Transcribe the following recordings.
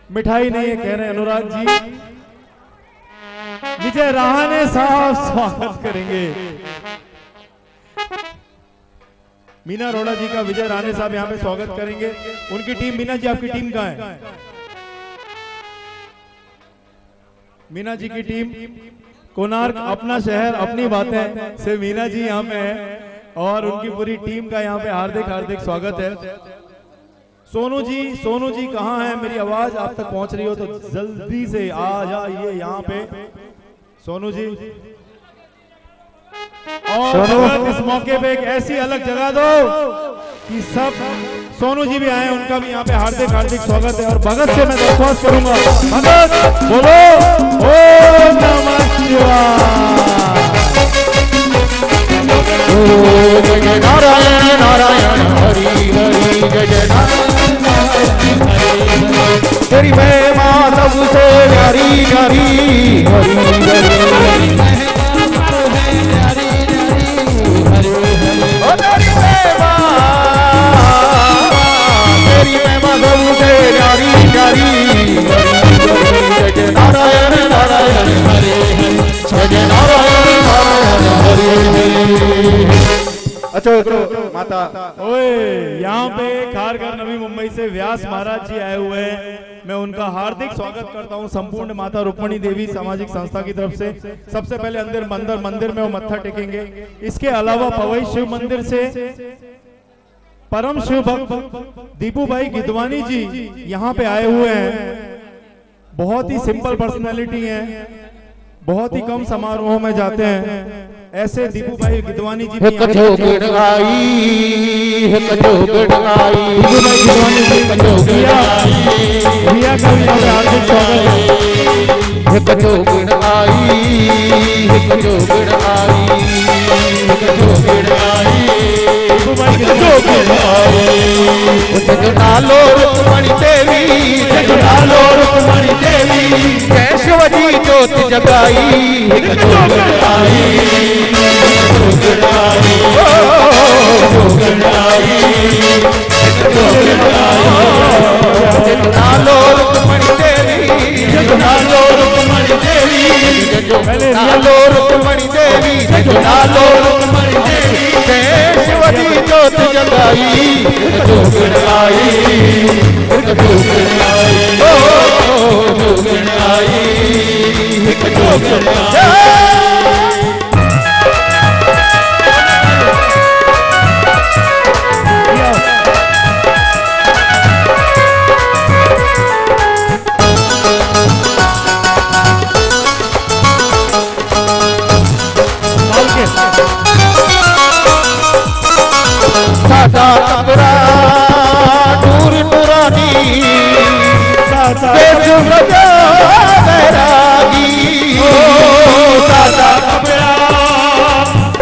मिठाई नहीं है कह रहे हैं अनुराग जी। विजय रहाणे साहब स्वागत करेंगे। मीना रोड़ा जी का विजय रहाणे साहब यहाँ पे स्वागत करेंगे। उनकी टीम, मीना जी आपकी टीम कहाँ है? मीना जी की टीम कोणार्क, अपना शहर अपनी बातें से मीना जी यहाँ पे है और उनकी पूरी टीम का यहाँ पे हार्दिक हार्दिक स्वागत है। सोनू जी कहाँ हैं? मेरी आवाज आप तक पहुंच रही हो तो जल्दी से आ जाइए यहाँ पे सोनू जी। और इस मौके पे एक ऐसी अलग जगह दो कि सब सोनू जी भी आए, उनका भी यहाँ पे हार्दिक हार्दिक स्वागत है। और भगत से मैं दरख्वास्त करूंगा, भगत बोलो ओम नमः शिवाय। जय नारायण नारायण हरि हरि, जय नारायण तेरी महिमा सबसे प्यारी प्यारी, हरि हरि तेरी महिमा सबसे प्यारी प्यारी, जय नारायण नारायण हरे हरे, जय नारायण नारायण हरे हरे। अच्छा माता ओए यहाँ पे खारघर नवी मुंबई से व्यास महाराज जी आए हुए हैं। मैं उनका हार्दिक स्वागत करता हूँ संपूर्ण माता रुक्मणी देवी सामाजिक संस्था की तरफ से। सबसे पहले अंदर मंदिर में वो मत्था टेकेंगे। इसके अलावा पवई शिव मंदिर से परम शिव भक्त दीपू भाई गिदवानी जी यहाँ पे आए हुए हैं। बहुत ही सिंपल पर्सनैलिटी है, बहुत ही कम समारोहों में जाते हैं। ऐसे दीपू भाई गिदवानी जी भी कचो गिड़गाई है, कचो गिड़गाई दीपू भाई गिदवानी जी भैया का भी हार्दिक स्वागत है। कचो गिड़गाई है, कचो गिड़गाई, कचो गिड़गाई दीपू भाई गिदवानी जो नालो रुक्मणी देवी, जो नालो रुक्मणी देवी, जय शिवजी ज्योत जगाई है। कचो गिड़गाई नालो रुक्मणी देवी, नालो रुक्मणी देवी, नालो रुक्मणी देवी, नालो रुक्मणी देवी, जय शिवजी ज्योत जगाई, कचो गिड़गाई, कचो गिड़गाई, कचो गिड़गाई, कचो गिड़गाई। सादा कपड़ा नूर नूरानी, बेसु रजा बैरागी, सादा कपड़ा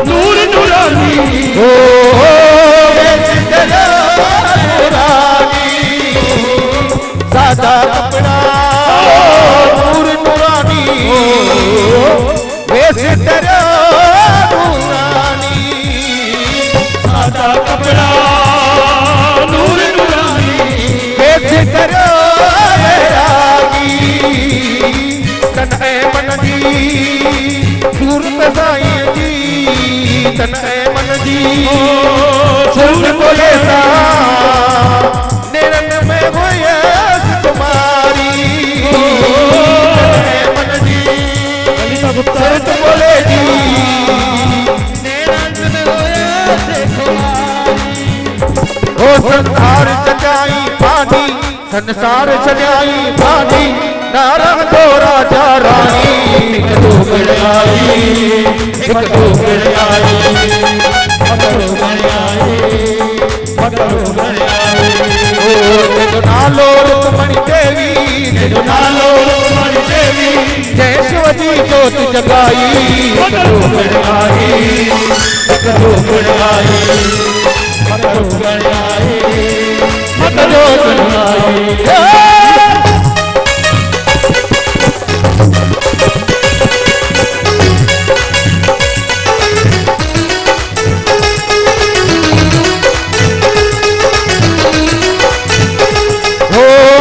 नूर नूरानी, बेसु रजा बैरागी, सादा कपड़ा नूर नूरानी, बेसु रजा सादा कपड़ा नूर नूरानी, कैसे करो बैरागी, तन है मन जी सूरत साईं जी, तन है मन जी सूरत बोले सा, निरंग में होए कुमारी, तन है मन जी सूरत बोले जी, ओ संसार सजाई पानी, संसार सजाई पानी, नारंग दो राजा रानी, कदो गिड़गाई, कदो गिड़गाई, कदो गिड़गाई, कदो गिड़गाई। ओ नालो रुक्मणी देवी, नालो रुक्मणी देवी, जय शिवजी ज्योत जगाई, कदो गिड़गाई, कदो गिड़गाई, कदो गिड़गाई, कदो गिड़गाई।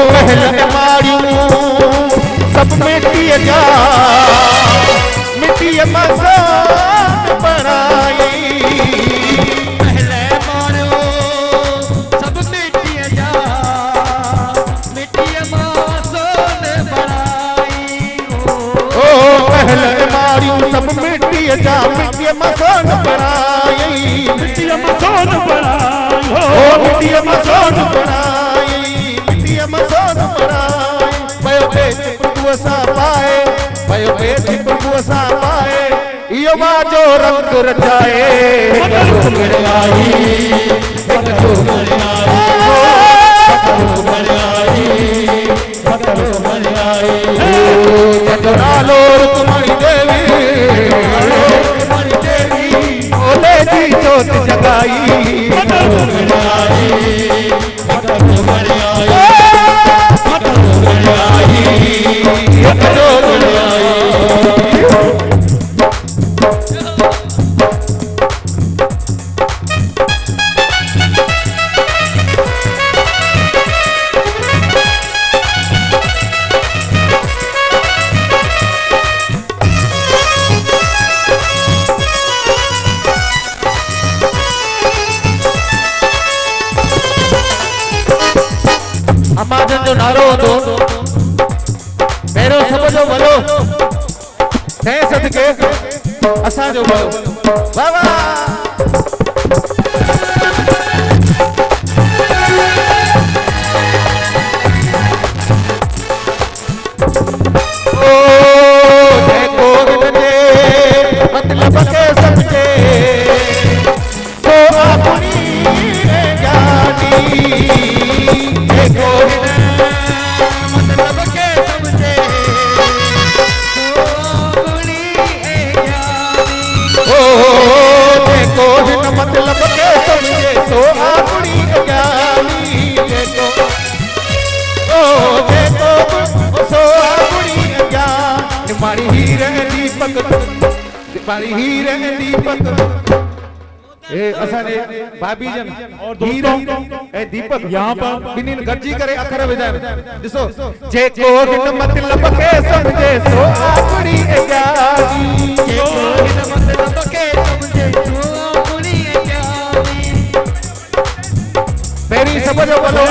महल मारियूं जा मिट्टी मसोन पराई मिट्टी मसोन पराई ओ मिट्टी मसोन पराई मिट्टी मसोन पराई पयो पे चिपड़ुसा पाए पयो पे चिपड़ुसा पाए इयो माजो रंग रचाए नालो रुक्मणी देवी ओले जी जोत जगाई अमाजन जो नारो दो मेरो सब जो भलो तै सदके असा जो भलो वाह ओ देखो गिनजे मतलब के समझे तो अपनी जानी देखो मतलब के समझे ओ देखो मतलब के समझे सो अपनी ज्ञानी देखो ओ देखो सो अपनी ज्ञान मारी हीरे दीपक ए असाने भाभी जन और दोस्तों ए दीपक यहाँ पर बिनिन गर्जी करे अखर विदाय दिसो जे को हिन मतलब के समझे सो अपनी ज्ञानी जे को हिन मतलब के समझे सो अपनी ज्ञानी पेरी समझो बोलो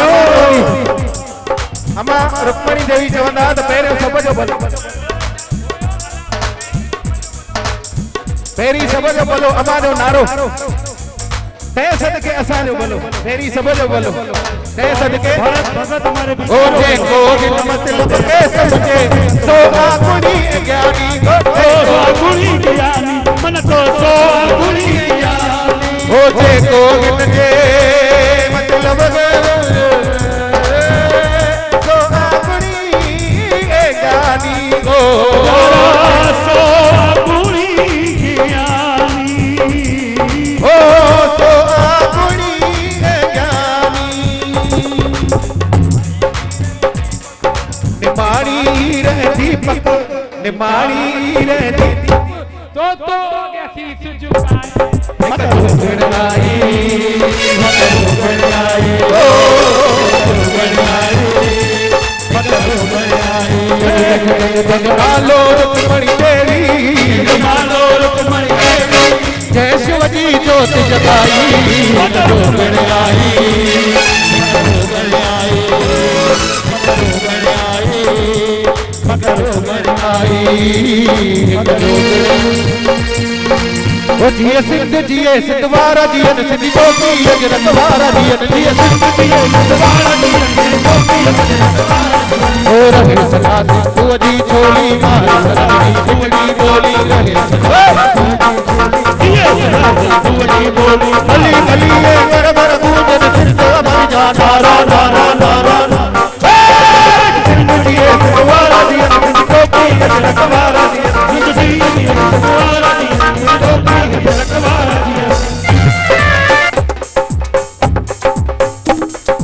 अमा रुक्मणी देवी चवंदा त पेरी समझो बोलो पेरी समझो बोलो अमा जो नारो तै सदके असा जो बोलो पेरी समझो बोलो तै सदके भरत भगत हमारे ओ जे को हिन मतलब के समझे सो अपनी ज्ञानी सो गुणी ज्ञानी मन तो सो गुणी ज्ञानी ओ जे को हिन जे मतलब सो अपनी ज्ञानी ओ सो गुणी ज्ञानी ओ सो अपनी ज्ञानी निमाणी रहती पक निमाणी रहती तो क्या शीश झुकाए नालो रुक्मणी देवी जय शिवजी जोत जगाई ओ जिए सिंधवारा जियन सिंधी जोगी अजरत वारा जियन जिए सिंध जिए सिंधवारा जियन सिंधी जोगी अजरत वारा ओ रहे सदा सिंधु जी छोली मारी सदाई जिंदगी बोली रहे सदा जिए सदा सिंधु जी बोली भली भली ये कर गूंजन सिंध अमर जा नारा नारा नारा सिंध जिए सिंधवारा जियन सिंधी जोगी अजरत वारा जियन सिंध जिए सिंधवारा जियन सिंधी जोगी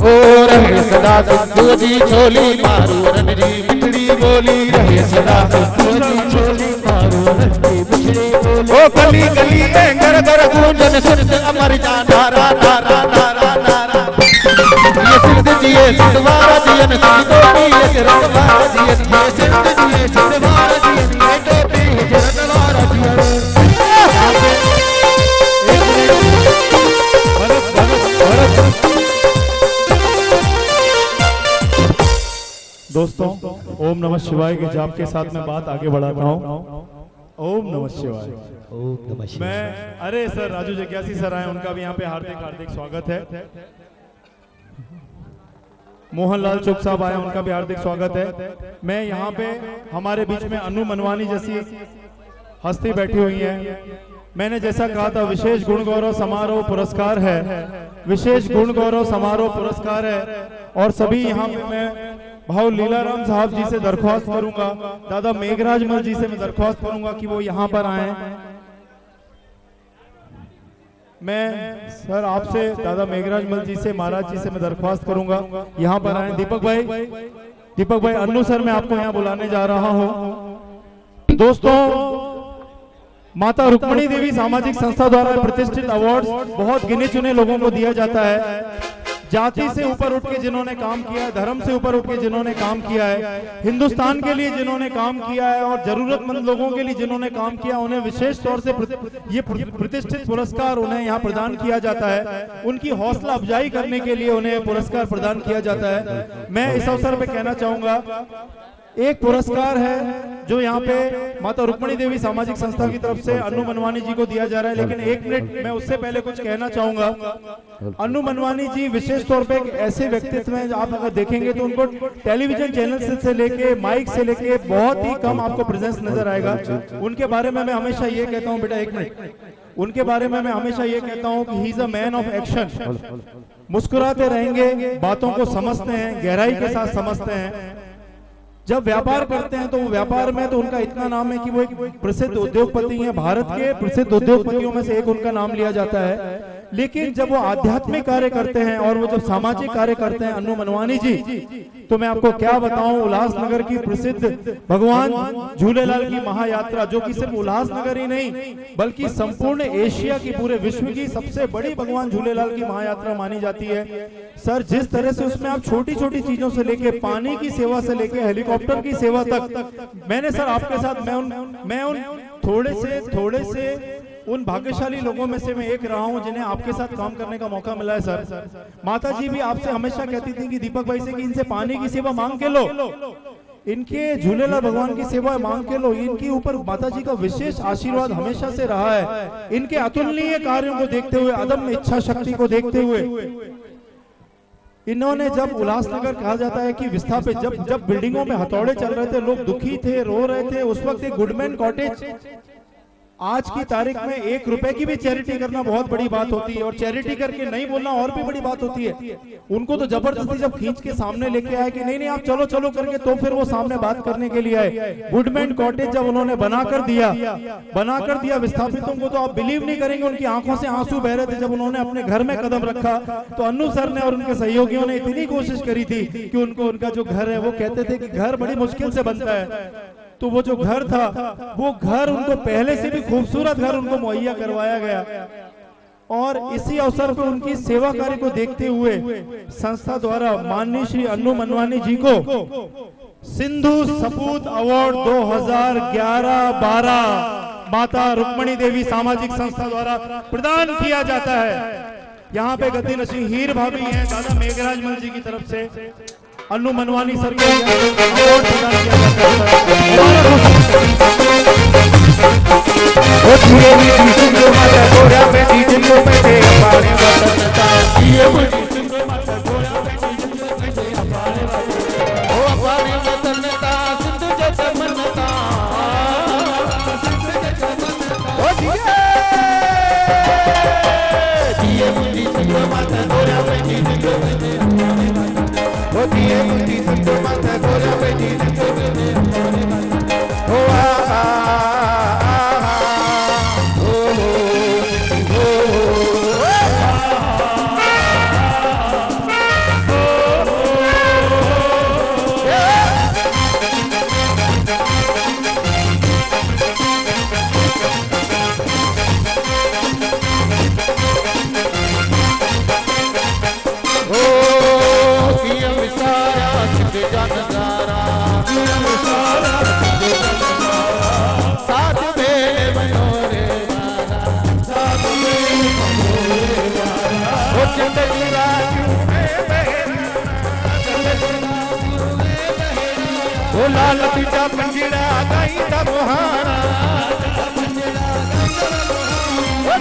ओ रहे सदा सिंधु जी छोली मारू रन जी बिछड़ी बोली रहे सदा सिंधु जी छोली मारू रन जी बिछड़ी बोली ओ गली गली घर घर गूंजन सिंध अमर जा नारा नारा नारा नारा ये सिंध जिए सिंधवारा जियन सिंधी टोपी अजरत वारा जियन ये सिंध जिए सिंधवारा जियन ये टोपी अजरत वारा जियन दोस्तों ओम नमः शिवाय के जाप के साथ मैं बात आगे बढ़ाता हूँ। ओम नमः शिवाय। ओम नमः शिवाय। मैं अरे सर राजू जग्यासी सर आए, उनका भी यहाँ पे हार्दिक हार्दिक स्वागत है। मोहनलाल चुक साहब आए, उनका भी हार्दिक स्वागत है। मैं यहाँ पे हमारे बीच में अनु मनवानी जैसी हस्ती बैठी हुई है। मैंने जैसा कहा था विशेष गुण गौरव समारोह पुरस्कार है, विशेष गुण गौरव समारोह पुरस्कार है। और सभी यहाँ पे मैं भाव लीलाराम साहब जी से दरख्वास्त करूंगा, दादा मेघराज मल जी से मैं दरख्वास्त करूंगा कि वो यहाँ पर आए। मैं सर आपसे दादा मेघराज मल जी से, महाराज जी से मैं दरख्वास्त करूंगा यहाँ पर आए। दीपक भाई अन्नू सर मैं आपको यहाँ बुलाने जा रहा हूँ। दोस्तों, माता रुक्मणी देवी सामाजिक संस्था द्वारा प्रतिष्ठित अवार्ड्स बहुत गिने चुने लोगों को दिया जाता है। जाति से ऊपर उठ के जिन्होंने काम किया है, धर्म से ऊपर उठ के जिन्होंने काम किया है, हिंदुस्तान के लिए जिन्होंने काम किया है और जरूरतमंद लोगों के लिए जिन्होंने काम किया, उन्हें विशेष तौर से ये प्रतिष्ठित पुरस्कार उन्हें यहाँ प्रदान किया जाता है। उनकी हौसला अफजाई करने के लिए उन्हें पुरस्कार प्रदान किया जाता है। मैं इस अवसर पे कहना चाहूंगा, एक पुरस्कार है जो यहाँ पे माता रुक्मणी देवी सामाजिक संस्था की तरफ से अनु मनवानी जी को दिया जा रहा है। लेकिन एक मिनट मैं उससे पहले कुछ कहना चाहूंगा। अनु मनवानी जी विशेष तौर पे एक ऐसे व्यक्तित्व हैं, आप अगर देखेंगे तो उनको टेलीविजन चैनल से लेके माइक से लेके बहुत ही कम आपको प्रेजेंस नजर आएगा। उनके बारे में मैं हमेशा ये कहता हूँ, बेटा एक मिनट, उनके बारे में मैं हमेशा ये कहता हूँ कि he is a man of action. मुस्कुराते रहेंगे, बातों को समझते हैं, गहराई के साथ समझते हैं। जब व्यापार करते हैं तो वो व्यापार में तो उनका इतना नाम है कि वो एक प्रसिद्ध उद्योगपति हैं, भारत के प्रसिद्ध उद्योगपतियों में से एक उनका नाम लिया जाता है। लेकिन जब वो आध्यात्मिक कार्य करते हैं और वो जब सामाजिक कार्य करते हैं अनु मनवानी जी, तो मैं आपको क्या बताऊं, उल्लासनगर की प्रसिद्ध भगवान झूलेलाल की महायात्रा, जो कि सिर्फ उल्लासनगर ही नहीं बल्कि संपूर्ण एशिया की, पूरे विश्व की सबसे बड़ी भगवान झूलेलाल की महायात्रा मानी जाती है। सर जिस तरह से उसमें आप छोटी छोटी चीजों से लेके पानी की सेवा से लेके हेलीकॉप्टर की सेवा तक, मैंने सर आपके साथ मैं उन थोड़े से उन भाग्यशाली लोगों में से मैं एक रहा हूं जिन्हें आपके साथ काम करने का मौका मिला है। सर माता जी भी आपसे हमेशा कहती थी कि दीपक भाई से कि इनसे पानी की सेवा मांग के लो, इनके झूलेलाल भगवान की सेवा मांग के लो। इनके ऊपर माता जी का विशेष आशीर्वाद हमेशा से रहा है। इनके अतुलनीय कार्यों को देखते हुए, अदम्य इच्छा शक्ति को देखते हुए, इन्होंने जब उल्लासनगर कहा जाता है कि विस्थापित, जब बिल्डिंगों में हथौड़े चल रहे थे, लोग दुखी थे, रो रहे थे, उस वक्त एक गुडमैन कॉटेज, आज की तारीख में 1 रुपए की भी चैरिटी करना बहुत बड़ी बात होती है, और चैरिटी करके नहीं बोलना और भी बड़ी बात होती है। उनको तो जबरदस्ती जब खींच के सामने लेके आए कि नहीं आप चलो चलो करके, तो फिर वो सामने बात करने के लिए आए। गुडमैन कॉटेज जब उन्होंने बनाकर दिया विस्थापितों को, तो आप बिलीव नहीं करेंगे, उनकी आंखों से आंसू बह रहे थे जब उन्होंने अपने घर में कदम रखा। तो अन्नू सर ने और उनके सहयोगियों ने इतनी कोशिश करी थी कि उनको उनका जो घर है, वो कहते थे कि घर बड़ी मुश्किल से बनता है, तो वो जो घर था, वो घर उनको पहले से भी खूबसूरत घर उनको मुहैया करवाया गया। और इसी अवसर पर उनकी सेवा कार्य को देखते हुए संस्था द्वारा माननीय श्री अनु मनवानी जी को सिंधु सपूत अवार्ड 2011-12 माता रुक्मणी देवी सामाजिक संस्था द्वारा प्रदान किया जाता है। यहाँ पे गद्दी नशी हीर भाभी हैं, दादा मेघराज मल जी की तरफ से अनु मनवानी सर को अवार्ड प्रदान किया जाता ओ लाल पीटा पंजड़ा गाई दा मोहाना ओ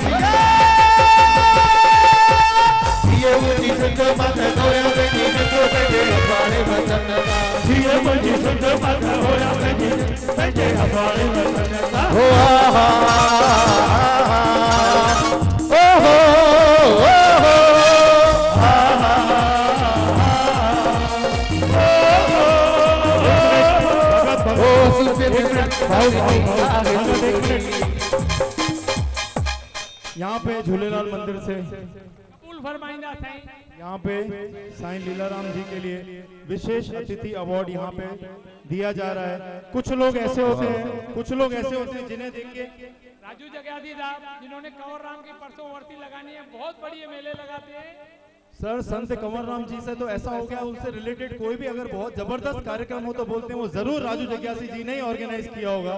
ये मुझी सुध मत होया बेनी जो तेरे वाले वतन दा ये मुझी सुध मत होया बेनी तेरे वाले वतन दा ओ आहा ओ हो यहाँ पे झूलेलाल मंदिर से फरमाइंदा थे यहाँ पे साईं लीलाराम जी के लिए विशेष अतिथि अवार्ड यहाँ पे दिया जा रहा है। कुछ लोग ऐसे होते हैं जिन्हें देख के राजू जग्यासी साहब जिन्होंने कंवर राम की परसों वर्ती लगानी है, बहुत बड़ी मेले लगाते हैं। सर संत कंवर राम जी से तो ऐसा हो गया, उनसे रिलेटेड कोई भी अगर बहुत जबरदस्त कार्यक्रम हो तो बोलते हैं वो जरूर राजू जग्यासी जी ने ही ऑर्गेनाइज किया होगा।